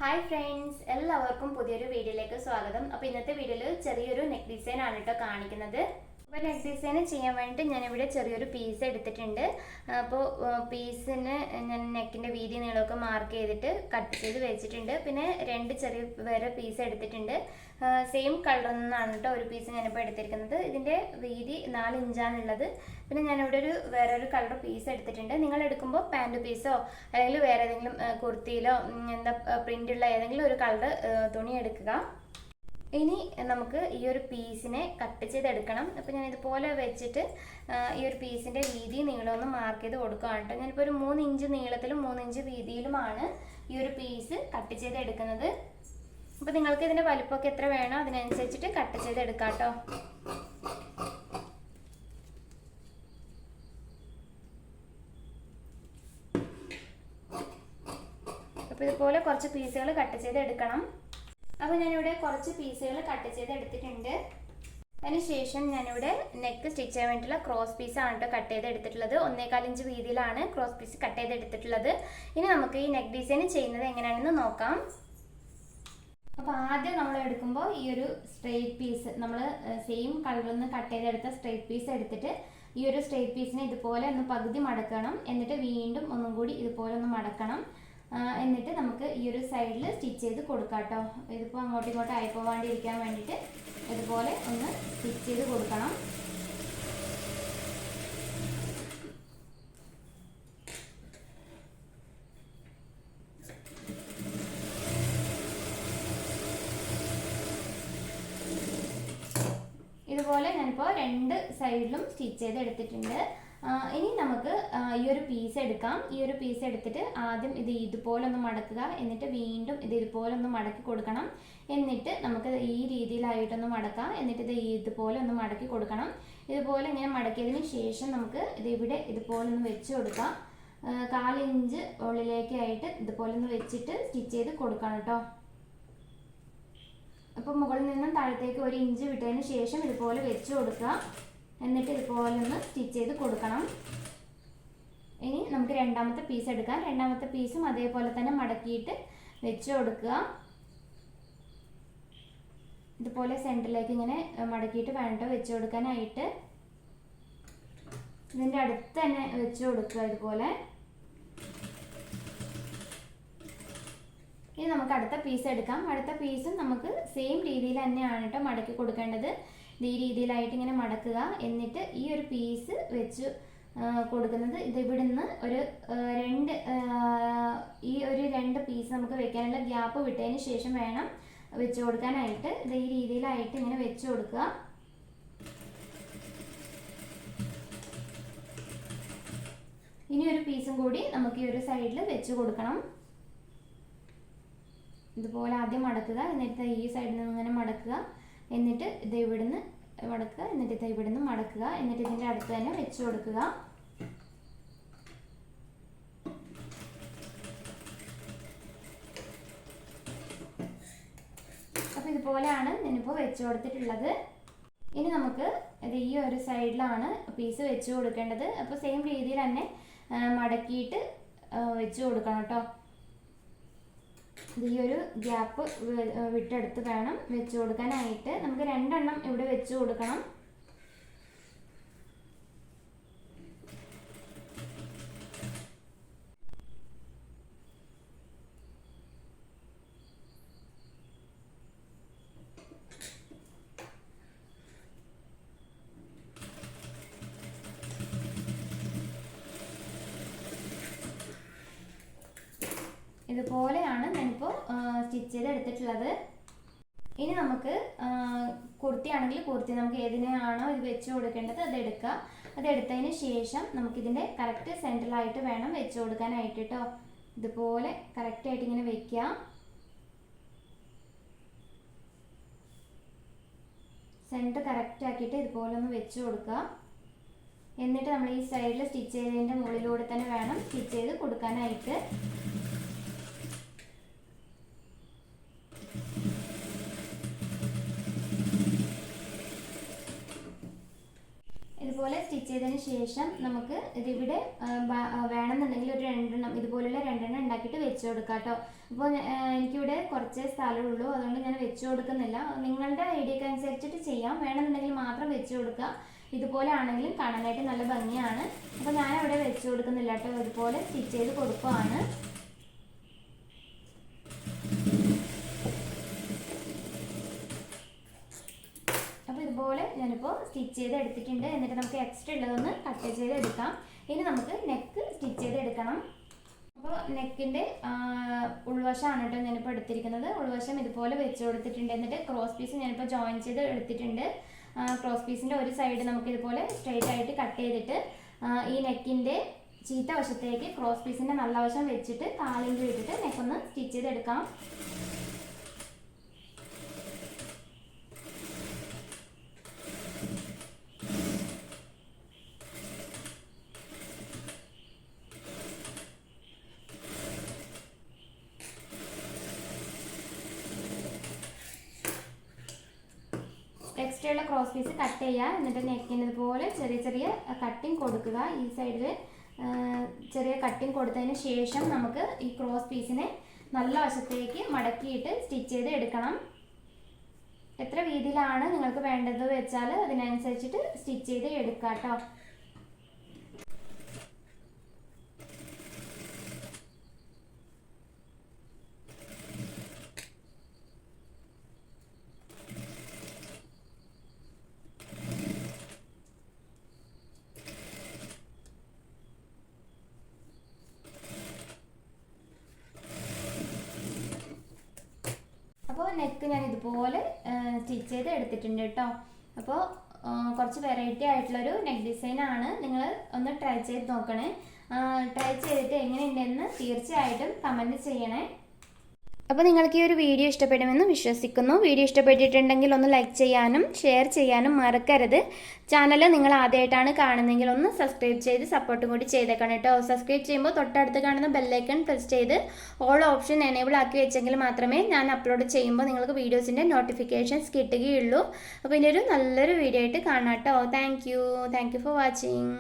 Hi friends, എല്ലാവർക്കും പുതിയൊരു വീഡിയോയിലേക്ക് സ്വാഗതം. അപ്പോൾ ഇന്നത്തെ വീഡിയോയിൽ ചെറിയൊരു നെക്ക് ഡിസൈൻ ആണ് കേട്ടോ കാണിക്കുന്നത്. അപ്പോൾ നെക്ക് ഡിസൈൻ ചെയ്യാൻ വേണ്ടിയിട്ട് ഞാനിവിടെ ചെറിയൊരു പീസ് എടുത്തിട്ടുണ്ട്. അപ്പോൾ പീസിന് ഞാൻ നെക്കിൻ്റെ വീതി നീളമൊക്കെ മാർക്ക് ചെയ്തിട്ട് കട്ട് ചെയ്ത് വെച്ചിട്ടുണ്ട്. പിന്നെ രണ്ട് ചെറിയ വേറെ പീസ് എടുത്തിട്ടുണ്ട്. സെയിം കളറിൽ നിന്നാണ് കേട്ടോ ഒരു പീസ് ഞാനിപ്പോൾ എടുത്തിരിക്കുന്നത്. ഇതിൻ്റെ വീതി 4 ഇഞ്ചാണുള്ളത്. പിന്നെ ഞാനിവിടെ വേറൊരു കളർ പീസ് എടുത്തിട്ടുണ്ട്. നിങ്ങൾ എടുക്കുമ്പോൾ പാൻറ് പീസോ അല്ലെങ്കിൽ വേറെ ഏതെങ്കിലും കുർത്തിയിലോ എന്താ പ്രിൻ്റുള്ള ഏതെങ്കിലും ഒരു കളർ തുണി എടുക്കുക. ഇനി നമുക്ക് ഈ ഒരു പീസിനെ കട്ട് ചെയ്തെടുക്കണം. അപ്പോൾ ഞാൻ ഇതുപോലെ വെച്ചിട്ട് ഈ ഒരു പീസിൻ്റെ വീതി നീളമൊന്ന് മാർക്ക് ചെയ്ത് കൊടുക്കുകയാണ് കേട്ടോ. ഞാനിപ്പോൾ ഒരു 3 ഇഞ്ച് നീളത്തിലും 3 ഇഞ്ച് വീതിയിലുമാണ് ഈ ഒരു പീസ് കട്ട് ചെയ്തെടുക്കുന്നത്. അപ്പോൾ നിങ്ങൾക്ക് ഇതിൻ്റെ വലുപ്പമൊക്കെ എത്ര വേണോ അതിനനുസരിച്ചിട്ട് കട്ട് ചെയ്തെടുക്കാം കേട്ടോ. അപ്പോൾ ഇതുപോലെ കുറച്ച് പീസുകൾ കട്ട് ചെയ്തെടുക്കണം. അപ്പോൾ ഞാനിവിടെ കുറച്ച് പീസുകൾ കട്ട് ചെയ്ത് എടുത്തിട്ടുണ്ട്. അതിനുശേഷം ഞാനിവിടെ നെക്ക് സ്റ്റിച്ച് ചെയ്യാൻ വേണ്ടിയിട്ടുള്ള ക്രോസ് പീസാണ് കേട്ടോ കട്ട് ചെയ്ത് എടുത്തിട്ടുള്ളത്. 1.25 ഇഞ്ച് വീതിയിലാണ് ക്രോസ് പീസ് കട്ട് ചെയ്ത് എടുത്തിട്ടുള്ളത്. ഇനി നമുക്ക് ഈ നെക്ക് ഡിസൈൻ ചെയ്യുന്നത് എങ്ങനെയാണെന്ന് നോക്കാം. അപ്പോൾ ആദ്യം നമ്മൾ എടുക്കുമ്പോൾ ഈ ഒരു സ്ട്രെയിറ്റ് പീസ് നമ്മൾ സെയിം കളറിൽ നിന്ന് കട്ട് ചെയ്തെടുത്ത സ്ട്രെയിറ്റ് പീസ് എടുത്തിട്ട് ഈ ഒരു സ്ട്രെയിറ്റ് പീസിനെ ഇതുപോലെ ഒന്ന് പകുതി മടക്കണം. എന്നിട്ട് വീണ്ടും ഒന്നും കൂടി ഇതുപോലെ ഒന്ന് മടക്കണം. എന്നിട്ട് നമുക്ക് ഈ ഒരു സൈഡിൽ സ്റ്റിച്ച് ചെയ്ത് കൊടുക്കാം കേട്ടോ. ഇതിപ്പോൾ അങ്ങോട്ടും ഇങ്ങോട്ടും ആയിപ്പോവാണ്ടിരിക്കാൻ വേണ്ടിയിട്ട് ഇതുപോലെ ഒന്ന് സ്റ്റിച്ച് ചെയ്ത് കൊടുക്കണം. ഇതുപോലെ ഞാനിപ്പോൾ 2 സൈഡിലും സ്റ്റിച്ച് ചെയ്ത് എടുത്തിട്ടുണ്ട്. ഇനി നമുക്ക് ഈ ഒരു പീസ് എടുക്കാം. ഈ ഒരു പീസ് എടുത്തിട്ട് ആദ്യം ഇത് ഇതുപോലെ ഒന്ന് മടക്കുക. എന്നിട്ട് വീണ്ടും ഇത് ഇതുപോലെ ഒന്ന് മടക്കി കൊടുക്കണം. എന്നിട്ട് നമുക്ക് ഈ രീതിയിലായിട്ടൊന്ന് മടക്കാം. എന്നിട്ട് ഇത് ഇതുപോലെ ഒന്ന് മടക്കി കൊടുക്കണം. ഇതുപോലെ ഇങ്ങനെ മടക്കിയതിന് ശേഷം നമുക്ക് ഇത് ഇവിടെ ഇതുപോലെ ഒന്ന് വെച്ച് കൊടുക്കാം. 1/4 ഇഞ്ച് ഉള്ളിലേക്കായിട്ട് ഇതുപോലെ ഒന്ന് വെച്ചിട്ട് സ്റ്റിച്ച് ചെയ്ത് കൊടുക്കണം കേട്ടോ. അപ്പോൾ മുകളിൽ നിന്നും താഴത്തേക്ക് 1 ഇഞ്ച് വിട്ടതിന് ശേഷം ഇതുപോലെ വെച്ച് കൊടുക്കുക. എന്നിട്ട് ഇതുപോലെ ഒന്ന് സ്റ്റിച്ച് ചെയ്ത് കൊടുക്കണം. ഇനി നമുക്ക് രണ്ടാമത്തെ പീസ് എടുക്കാം. രണ്ടാമത്തെ പീസും അതേപോലെ തന്നെ മടക്കിയിട്ട് വെച്ച് കൊടുക്കുക. ഇതുപോലെ സെൻറ്ററിലേക്ക് ഇങ്ങനെ മടക്കിയിട്ട് വേണ്ട വെച്ച് കൊടുക്കാനായിട്ട്. ഇതിൻ്റെ അടുത്ത് തന്നെ വെച്ച് കൊടുക്കുക ഇതുപോലെ. ഇനി നമുക്ക് അടുത്ത പീസ് എടുക്കാം. അടുത്ത പീസും നമുക്ക് സെയിം രീതിയിൽ തന്നെയാണ് കേട്ടോ മടക്കി കൊടുക്കേണ്ടത്. ഈ രീതിയിലായിട്ട് ഇങ്ങനെ മടക്കുക. എന്നിട്ട് ഈ ഒരു പീസ് വെച്ച് കൊടുക്കുന്നത് ഇത് ഇവിടുന്ന് ഒരു രണ്ട് പീസ് നമുക്ക് വെക്കാനുള്ള ഗ്യാപ്പ് വിട്ടതിന് ശേഷം വേണം വെച്ച് കൊടുക്കാനായിട്ട്. ഇത് ഈ രീതിയിലായിട്ട് ഇങ്ങനെ വെച്ച് കൊടുക്കുക. ഇനി ഒരു പീസും കൂടി നമുക്ക് ഈ ഒരു സൈഡിൽ വെച്ച് കൊടുക്കണം. ഇതുപോലെ ആദ്യം മടക്കുക. എന്നിട്ട് ഈ സൈഡിൽ നിന്ന് ഇങ്ങനെ മടക്കുക. എന്നിട്ട് ഇത് ഇവിടുന്ന് മടക്കുക. എന്നിട്ട് ഇത് ഇവിടുന്ന് മടക്കുക. എന്നിട്ട് ഇതിൻ്റെ അടുത്ത് തന്നെ വെച്ച് കൊടുക്കുക. അപ്പോൾ ഇതുപോലെയാണ് ഞാനിപ്പോൾ വെച്ച് കൊടുത്തിട്ടുള്ളത്. ഇനി നമുക്ക് ഇത് ഈ ഒരു സൈഡിലാണ് പീസ് വെച്ച് കൊടുക്കേണ്ടത്. അപ്പോൾ സെയിം രീതിയിൽ തന്നെ മടക്കിയിട്ട് വെച്ച് കൊടുക്കണം കേട്ടോ. ഈ ഒരു ഗ്യാപ്പ് വിട്ടെടുത്ത് വേണം വെച്ച് കൊടുക്കാനായിട്ട്. നമുക്ക് 2 എണ്ണം ഇവിടെ വെച്ച് കൊടുക്കണം. ഇതുപോലെയാണ് ഞാനിപ്പോൾ സ്റ്റിച്ച് ചെയ്ത് എടുത്തിട്ടുള്ളത്. ഇനി നമുക്ക് കുർത്തി ആണെങ്കിൽ കുർത്തി നമുക്ക് ഏതിനാണോ ഇത് വെച്ച് കൊടുക്കേണ്ടത് അതെടുക്കുക. അതെടുത്തതിന് ശേഷം നമുക്കിതിൻ്റെ കറക്റ്റ് സെൻറ്ററിലായിട്ട് വേണം വെച്ച് കൊടുക്കാനായിട്ട് കേട്ടോ. ഇതുപോലെ കറക്റ്റായിട്ട് ഇങ്ങനെ വെക്കുക. സെൻറ്റർ കറക്റ്റ് ആക്കിയിട്ട് ഇതുപോലെ ഒന്ന് വെച്ച് കൊടുക്കുക. എന്നിട്ട് നമ്മൾ ഈ സൈഡിൽ സ്റ്റിച്ച് ചെയ്തതിൻ്റെ മുകളിലൂടെ തന്നെ വേണം സ്റ്റിച്ച് ചെയ്ത് കൊടുക്കാനായിട്ട്. ഇതുപോലെ സ്റ്റിച്ച് ചെയ്തതിന് ശേഷം നമുക്ക് ഇതിവിടെ വേണമെന്നുണ്ടെങ്കിൽ ഒരു 2 ഇതുപോലുള്ള 2 ഉണ്ടാക്കിയിട്ട് വെച്ച് കൊടുക്കാം കേട്ടോ. അപ്പോൾ എനിക്കിവിടെ കുറച്ച് സ്ഥലമുള്ളൂ, അതുകൊണ്ട് ഞാൻ വെച്ച് കൊടുക്കുന്നില്ല. നിങ്ങളുടെ ഐഡിയക്ക് അനുസരിച്ചിട്ട് ചെയ്യാം. വേണമെന്നുണ്ടെങ്കിൽ മാത്രം വെച്ച് കൊടുക്കുക. ഇതുപോലെ ആണെങ്കിലും കാണാനായിട്ട് നല്ല ഭംഗിയാണ്. അപ്പോൾ ഞാനവിടെ വെച്ച് കൊടുക്കുന്നില്ല കേട്ടോ, ഇതുപോലെ സ്റ്റിച്ച് ചെയ്ത് കൊടുക്കുകയാണ്. അപ്പോൾ ഇതുപോലെ ഞാനിപ്പോൾ സ്റ്റിച്ച് ചെയ്ത് എടുത്തിട്ടുണ്ട്. എന്നിട്ട് നമുക്ക് എക്സ്ട്രാ ഉള്ളതൊന്ന് കട്ട് ചെയ്ത് എടുക്കാം. ഇനി നമുക്ക് നെക്ക് സ്റ്റിച്ച് ചെയ്ത് എടുക്കണം. അപ്പോൾ നെക്കിൻ്റെ ഉൾവശമാണ് കേട്ടോ ഞാനിപ്പോൾ എടുത്തിരിക്കുന്നത്. ഉൾവശം ഇതുപോലെ വെച്ച് കൊടുത്തിട്ടുണ്ട്. എന്നിട്ട് ക്രോസ് പീസ് ഞാനിപ്പോൾ ജോയിൻ ചെയ്ത് എടുത്തിട്ടുണ്ട്. ക്രോസ് പീസിൻ്റെ ഒരു സൈഡ് നമുക്ക് ഇതുപോലെ സ്ട്രെയിറ്റ് ആയിട്ട് കട്ട് ചെയ്തിട്ട് ഈ നെക്കിൻ്റെ ചീത്ത വശത്തേക്ക് ക്രോസ് പീസിൻ്റെ നല്ല വശം വെച്ചിട്ട് കാലിഞ്ച് വിട്ടിട്ട് നെക്കൊന്ന് സ്റ്റിച്ച് ചെയ്തെടുക്കാം. എക്സ്ട്രാ ഉള്ള ക്രോസ് പീസ് കട്ട് ചെയ്യുക. എന്നിട്ട് നെക്കിന് ഇതുപോലെ ചെറിയ ചെറിയ കട്ടിങ് കൊടുക്കുക. ഈ സൈഡിൽ ചെറിയ കട്ടിങ് കൊടുത്തതിന് ശേഷം നമുക്ക് ഈ ക്രോസ് പീസിനെ നല്ല വശത്തേക്ക് മടക്കിയിട്ട് സ്റ്റിച്ച് ചെയ്ത് എടുക്കണം. എത്ര വീതിയിലാണ് നിങ്ങൾക്ക് വേണ്ടത് വെച്ചാൽ അതിനനുസരിച്ചിട്ട് സ്റ്റിച്ച് ചെയ്ത് എടുക്കാം കേട്ടോ. അപ്പോൾ നെക്ക് ഞാൻ ഇതുപോലെ സ്റ്റിച്ച് ചെയ്ത് എടുത്തിട്ടുണ്ട് കേട്ടോ. അപ്പോൾ കുറച്ച് വെറൈറ്റി ആയിട്ടുള്ളൊരു നെക്ക് ഡിസൈനാണ്. നിങ്ങൾ ഒന്ന് ട്രൈ ചെയ്ത് നോക്കണേ. ട്രൈ ചെയ്തിട്ട് എങ്ങനെയുണ്ടെന്ന് തീർച്ചയായിട്ടും കമൻറ്റ് ചെയ്യണേ. അപ്പോൾ നിങ്ങൾക്ക് ഈ ഒരു വീഡിയോ ഇഷ്ടപ്പെടുമെന്ന് വിശ്വസിക്കുന്നു. വീഡിയോ ഇഷ്ടപ്പെട്ടിട്ടുണ്ടെങ്കിൽ ഒന്ന് ലൈക്ക് ചെയ്യാനും ഷെയർ ചെയ്യാനും മറക്കരുത്. ചാനൽ നിങ്ങൾ ആദ്യമായിട്ടാണ് കാണുന്നതെങ്കിൽ ഒന്ന് സബ്സ്ക്രൈബ് ചെയ്ത് സപ്പോർട്ടും കൂടി ചെയ്തേക്കണം കേട്ടോ. സബ്സ്ക്രൈബ് ചെയ്യുമ്പോൾ തൊട്ടടുത്ത് കാണുന്ന ബെല്ലൈക്കൺ പ്രസ് ചെയ്ത് ഓൾ ഓപ്ഷൻ എനേബിൾ ആക്കി വെച്ചെങ്കിൽ മാത്രമേ ഞാൻ അപ്ലോഡ് ചെയ്യുമ്പോൾ നിങ്ങൾക്ക് വീഡിയോസിൻ്റെ നോട്ടിഫിക്കേഷൻസ് കിട്ടുകയുള്ളൂ. അപ്പോൾ ഇനിയൊരു നല്ലൊരു വീഡിയോ ആയിട്ട് കാണാം കേട്ടോ. Thank you for watching.